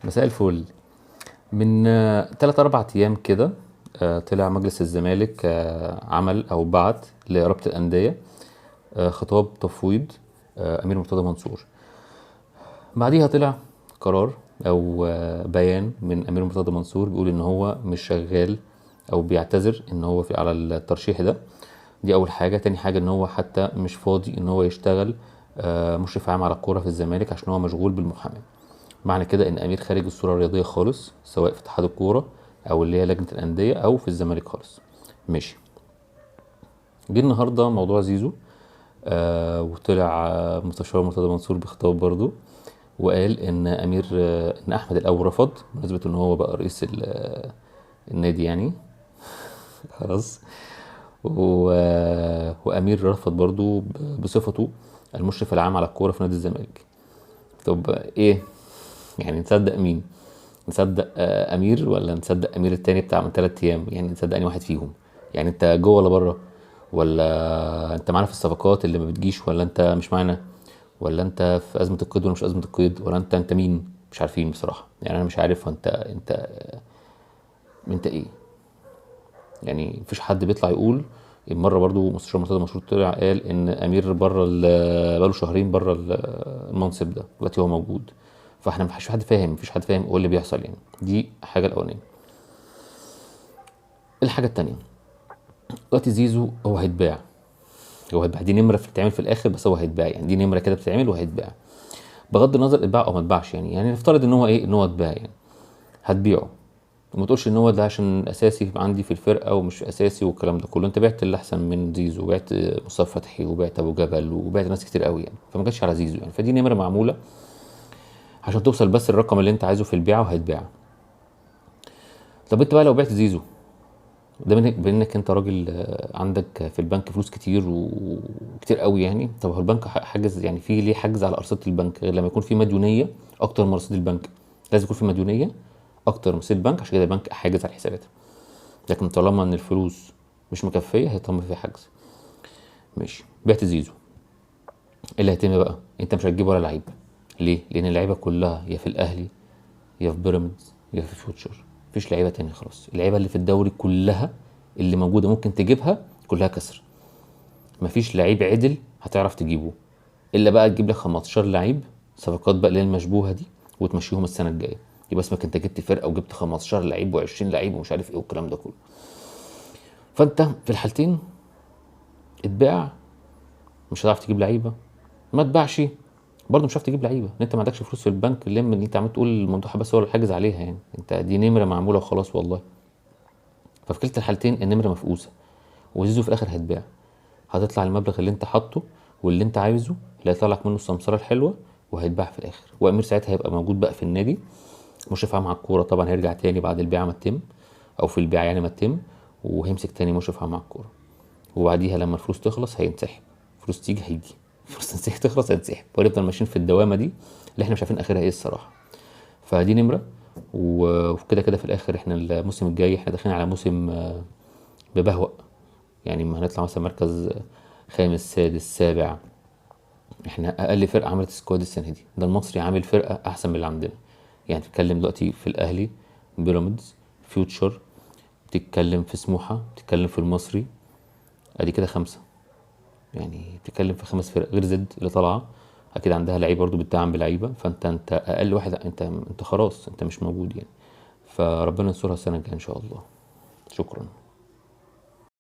مساء الفل. من 3 4 ايام كده طلع مجلس الزمالك عمل او بعت لرابطه الانديه خطاب تفويض امير مرتضى منصور. بعديها طلع قرار او بيان من امير مرتضى منصور بيقول ان هو مش شغال او بيعتذر ان هو على الترشيح ده. دي اول حاجه. تاني حاجه ان هو حتى مش فاضي ان هو يشتغل مشرف عام على الكوره في الزمالك عشان هو مشغول بالمحاماه. معنى كده ان امير خارج الصوره الرياضيه خالص، سواء في اتحاد الكوره او اللي هي لجنه الانديه او في الزمالك خالص. ماشي. جه النهارده موضوع زيزو وطلع مستشار مرتضى منصور بخطاب برضو، وقال ان امير ان احمد الاول رفض بمناسبه ان هو بقى رئيس النادي يعني. خلاص. وامير رفض برضو بصفته المشرف العام على الكوره في نادي الزمالك. طب ايه يعني؟ نصدق مين؟ نصدق امير ولا نصدق امير التاني بتاع من 3 ايام؟ يعني نصدق انهي واحد فيهم؟ يعني انت جوه ولا بره؟ ولا انت معانا في الصفقات اللي ما بتجيش، ولا انت مش معانا؟ ولا انت في ازمه القيد ولا مش ازمه القيد؟ ولا انت مين؟ مش عارفين بصراحه. يعني انا مش عارف انت ايه؟ يعني مفيش حد بيطلع يقول. مره برضو مستشار مرتضى منصور طلع قال ان امير بره بقاله شهرين بره المنصب ده، دلوقتي هو موجود. فاحنا مفيش حد فاهم، ايه اللي بيحصل يعني. دي حاجه الاولانيه. الحاجه التانيه، دلوقتي زيزو هو هيتباع. دي نمره بتتعمل في الاخر، بس هو هيتباع. يعني دي نمره كده بتتعمل وهيتباع بغض النظر اتباع او ما اتباعش. يعني نفترض ان هو ان هو اتباع. يعني هتبيعه وما تقولش ان هو ده عشان اساسي عندي في الفرقه ومش اساسي والكلام ده كله. انت بعت اللي احسن من زيزو، وبعت مصطفى فتحي، وبعت ابو جبل، وبعت ناس كتير قوي يعني. فما جاتش على زيزو يعني. فدي نمره معموله عشان توصل بس الرقم اللي انت عايزه في البيعه وهيتباع. طب انت بقى لو بعت زيزو ده بانك انت راجل عندك في البنك فلوس كتير وكتير قوي يعني. طب هو البنك حاجز يعني؟ في ليه حجز على ارصده البنك غير لما يكون في مديونيه اكتر من رصيد البنك؟ لازم يكون في مديونيه اكتر من رصيد البنك عشان كده البنك حاجز على الحسابات. لكن طالما ان الفلوس مش مكفيه هيتم في حجز. ماشي. بعت زيزو، ايه اللي هيتم بقى؟ انت مش هتجيب ولا لعيب. ليه؟ لان اللعيبه كلها يا في الاهلي يا في بيراميدز يا في فيوتشر. مفيش لعيبه تانية خلاص. اللعيبه اللي في الدوري كلها اللي موجوده ممكن تجيبها كلها كسر. مفيش لعيب عدل هتعرف تجيبه الا بقى تجيب لك 15 لعيب صفقات بقى اللي هي المشبوهه دي وتمشيهم السنه الجايه. يبقى اسمك انت جبت فرقه وجبت 15 لعيب و20 لعيب ومش عارف ايه والكلام ده كله. فانت في الحالتين اتباع مش هتعرف تجيب لعيبه، ما تباعش برضه مش هتعرف تجيب لعيبه، ان انت ما عندكش فلوس في البنك اللي انت عمال تقول الموضوع بس هو اللي حاجز عليها. يعني انت دي نمره معموله وخلاص والله. ففي كلتا الحالتين النمره مفقوسه، وزيزو في الاخر هيتباع. هتطلع المبلغ اللي انت حاطه واللي انت عايزه اللي هيطلع لك منه السمسره الحلوه، وهيتباع في الاخر. وامير ساعتها هيبقى موجود بقى في النادي مشرف عام على الكوره. طبعا هيرجع تاني بعد البيعه ما تتم، او في البيعه يعني ما تتم، وهيمسك تاني مشرف عام على الكوره. وبعديها لما الفلوس تخلص هينسحب. فلوس تيجي هيجي، فلوس تخلص هينسحب، ونفضل ماشيين في الدوامه دي اللي احنا مش عارفين اخرها ايه الصراحه. فدي نمره. وكده كده في الاخر احنا الموسم الجاي احنا داخلين على موسم ببهوأ. يعني ما هنطلع مثلا مركز خامس سادس سابع. احنا اقل فرقه عملت سكواد السنه دي، ده المصري عامل فرقه احسن من اللي عندنا. يعني تتكلم دلوقتي في الاهلي، بيراميدز، فيوتشر، بتتكلم في سموحه، بتتكلم في المصري، ادي كده 5. يعني بتتكلم في 5 فرق غير زد اللي طالعه اكيد عندها لعيبه برضو بتدعم بلعيبه. فانت اقل واحد، انت خلاص انت مش موجود يعني. فربنا ينصرها السنه الجايه ان شاء الله. شكرا.